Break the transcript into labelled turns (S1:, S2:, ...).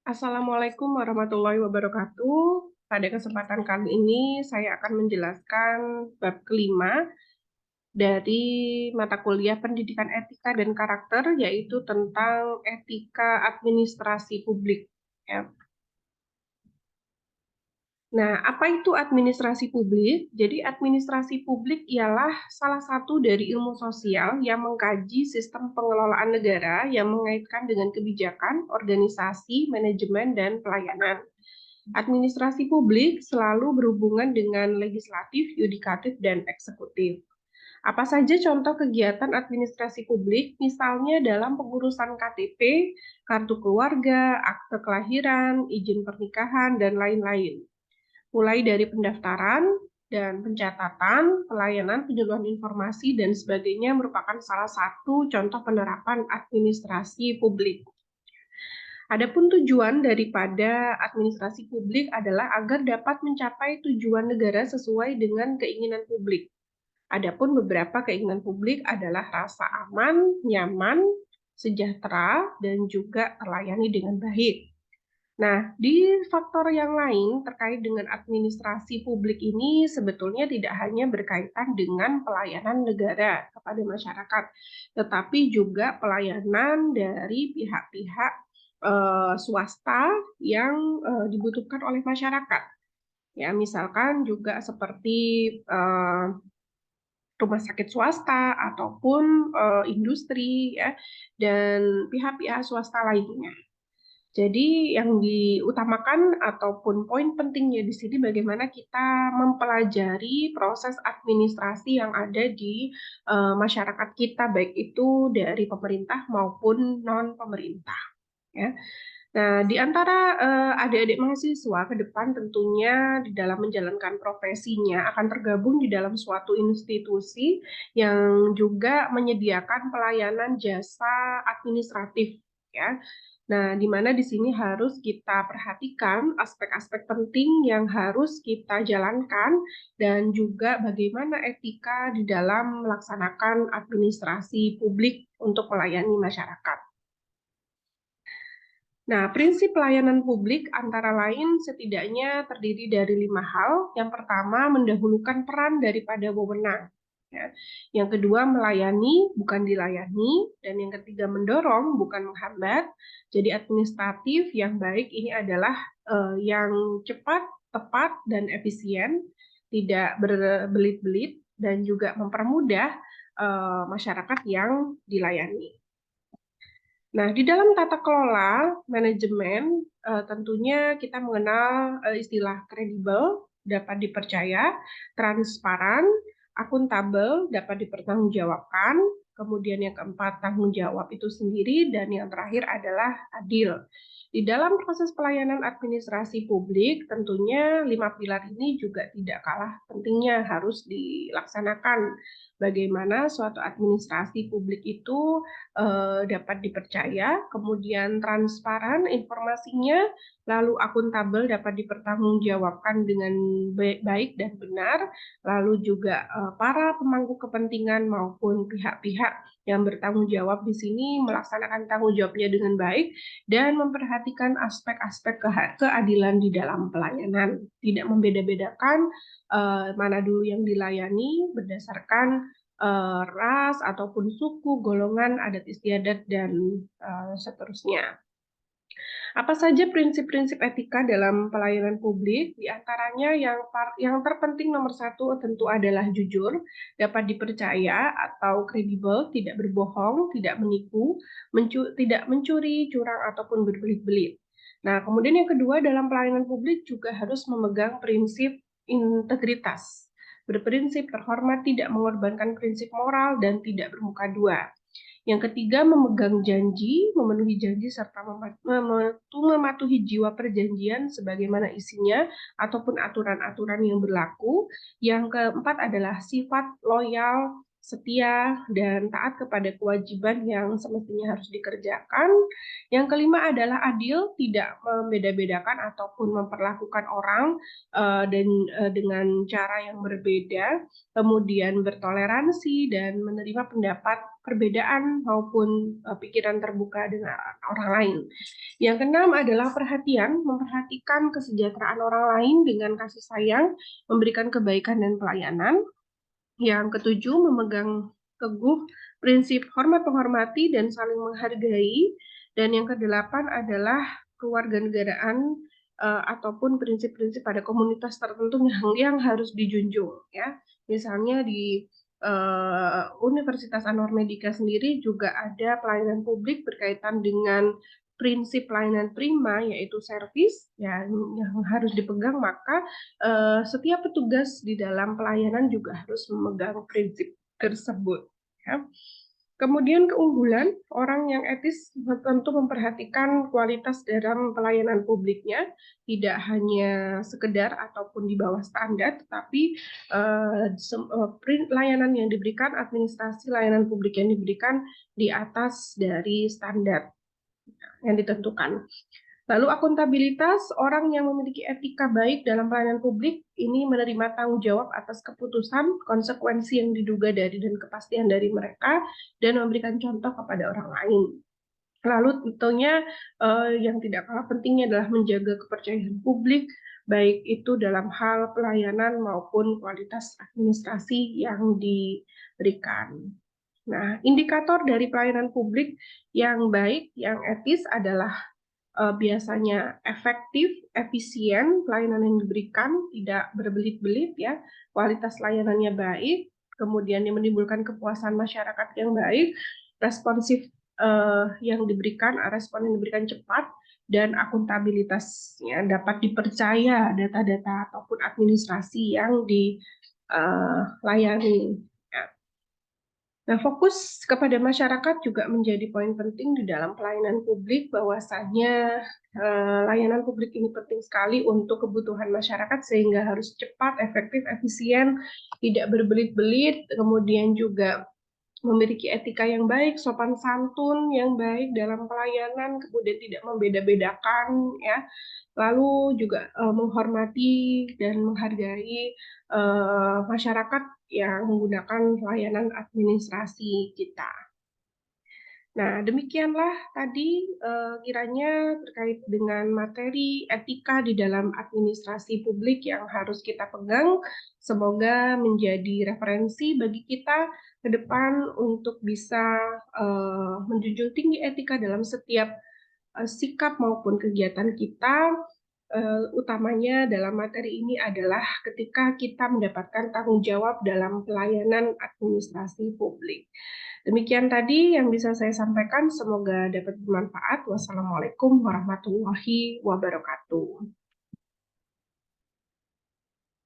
S1: Assalamualaikum warahmatullahi wabarakatuh. Pada kesempatan kali ini saya akan menjelaskan bab kelima dari mata kuliah Pendidikan Etika dan Karakter, yaitu tentang etika administrasi publik. Ya. Nah, apa itu administrasi publik? Jadi, administrasi publik ialah salah satu dari ilmu sosial yang mengkaji sistem pengelolaan negara yang mengaitkan dengan kebijakan, organisasi, manajemen, dan pelayanan. Administrasi publik selalu berhubungan dengan legislatif, yudikatif, dan eksekutif. Apa saja contoh kegiatan administrasi publik, misalnya dalam pengurusan KTP, kartu keluarga, akte kelahiran, izin pernikahan, dan lain-lain. Mulai dari pendaftaran dan pencatatan, pelayanan, penyuluhan informasi, dan sebagainya merupakan salah satu contoh penerapan administrasi publik. Adapun tujuan daripada administrasi publik adalah agar dapat mencapai tujuan negara sesuai dengan keinginan publik. Adapun beberapa keinginan publik adalah rasa aman, nyaman, sejahtera, dan juga terlayani dengan baik. Nah, di faktor yang lain terkait dengan administrasi publik ini sebetulnya tidak hanya berkaitan dengan pelayanan negara kepada masyarakat, tetapi juga pelayanan dari pihak-pihak swasta yang dibutuhkan oleh masyarakat. Ya, misalkan juga seperti rumah sakit swasta ataupun industri ya dan pihak-pihak swasta lainnya. Jadi yang diutamakan ataupun poin pentingnya di sini bagaimana kita mempelajari proses administrasi yang ada di masyarakat kita, baik itu dari pemerintah maupun non pemerintah. Ya. Nah, di antara adik-adik mahasiswa ke depan tentunya di dalam menjalankan profesinya akan tergabung di dalam suatu institusi yang juga menyediakan pelayanan jasa administratif, ya. Nah, di mana di sini harus kita perhatikan aspek-aspek penting yang harus kita jalankan dan juga bagaimana etika di dalam melaksanakan administrasi publik untuk melayani masyarakat. Nah, prinsip pelayanan publik antara lain setidaknya terdiri dari 5 hal. Yang pertama, mendahulukan peran daripada wewenang. Ya. Yang kedua, melayani, bukan dilayani. Dan yang ketiga, mendorong, bukan menghambat. Jadi administratif yang baik ini adalah yang cepat, tepat, dan efisien, tidak berbelit-belit, dan juga mempermudah masyarakat yang dilayani. Nah, di dalam tata kelola manajemen, tentunya kita mengenal istilah kredibel, dapat dipercaya, transparan, akuntabel, dapat dipertanggungjawabkan, kemudian yang keempat tanggung jawab itu sendiri, dan yang terakhir adalah adil. Di dalam proses pelayanan administrasi publik, tentunya 5 pilar ini juga tidak kalah pentingnya harus dilaksanakan. Bagaimana suatu administrasi publik itu dapat dipercaya, kemudian transparan informasinya, lalu akuntabel dapat dipertanggungjawabkan dengan baik dan benar, lalu juga para pemangku kepentingan maupun pihak-pihak yang bertanggung jawab di sini melaksanakan tanggung jawabnya dengan baik dan memperhatikan aspek-aspek keadilan di dalam pelayanan, tidak membeda-bedakan mana dulu yang dilayani berdasarkan ras ataupun suku, golongan, adat istiadat, dan seterusnya. Apa saja prinsip-prinsip etika dalam pelayanan publik? Di antaranya yang terpenting nomor satu tentu adalah jujur, dapat dipercaya atau kredibel, tidak berbohong, tidak menipu, tidak mencuri, curang, ataupun berbelit-belit. Nah, kemudian yang kedua dalam pelayanan publik juga harus memegang prinsip integritas. Berprinsip terhormat, tidak mengorbankan prinsip moral, dan tidak bermuka dua. Yang ketiga, memegang janji, memenuhi janji, serta mematuhi jiwa perjanjian sebagaimana isinya ataupun aturan-aturan yang berlaku. Yang keempat adalah sifat loyal setia, dan taat kepada kewajiban yang semestinya harus dikerjakan. Yang kelima adalah adil, tidak membeda-bedakan ataupun memperlakukan orang dengan cara yang berbeda, kemudian bertoleransi dan menerima pendapat perbedaan maupun pikiran terbuka dengan orang lain. Yang keenam adalah perhatian, memperhatikan kesejahteraan orang lain dengan kasih sayang, memberikan kebaikan dan pelayanan. Yang ketujuh, memegang teguh prinsip hormat menghormati dan saling menghargai. Dan yang kedelapan adalah kewarganegaraan ataupun prinsip-prinsip pada komunitas tertentu yang harus dijunjung, ya. Misalnya di Universitas Anwar Medika sendiri juga ada pelayanan publik berkaitan dengan prinsip pelayanan prima, yaitu servis ya, yang harus dipegang. Maka setiap petugas di dalam pelayanan juga harus memegang prinsip tersebut, ya. Kemudian keunggulan, orang yang etis tentu memperhatikan kualitas dalam pelayanan publiknya, tidak hanya sekedar ataupun di bawah standar, tetapi layanan yang diberikan, administrasi layanan publik yang diberikan di atas dari standar yang ditentukan. Lalu akuntabilitas, orang yang memiliki etika baik dalam pelayanan publik ini menerima tanggung jawab atas keputusan, konsekuensi yang diduga dari dan kepastian dari mereka, dan memberikan contoh kepada orang lain. Lalu tentunya yang tidak kalah pentingnya adalah menjaga kepercayaan publik, baik itu dalam hal pelayanan maupun kualitas administrasi yang diberikan. Nah, indikator dari pelayanan publik yang baik, yang etis adalah biasanya efektif, efisien, pelayanan yang diberikan tidak berbelit-belit, ya, kualitas layanannya baik, kemudian yang menimbulkan kepuasan masyarakat yang baik, responsif respon yang diberikan cepat, dan akuntabilitasnya dapat dipercaya data-data ataupun administrasi yang dilayani. Nah, fokus kepada masyarakat juga menjadi poin penting di dalam pelayanan publik, bahwasanya layanan publik ini penting sekali untuk kebutuhan masyarakat sehingga harus cepat, efektif, efisien, tidak berbelit-belit, kemudian juga memiliki etika yang baik, sopan santun yang baik dalam pelayanan, kemudian tidak membeda-bedakan, ya. Lalu juga menghormati dan menghargai masyarakat yang menggunakan layanan administrasi kita. Nah, demikianlah tadi kiranya terkait dengan materi etika di dalam administrasi publik yang harus kita pegang. Semoga menjadi referensi bagi kita ke depan untuk bisa menjunjung tinggi etika dalam setiap sikap maupun kegiatan kita. Utamanya dalam materi ini adalah ketika kita mendapatkan tanggung jawab dalam pelayanan administrasi publik. Demikian tadi yang bisa saya sampaikan, semoga dapat bermanfaat. Wassalamualaikum warahmatullahi wabarakatuh.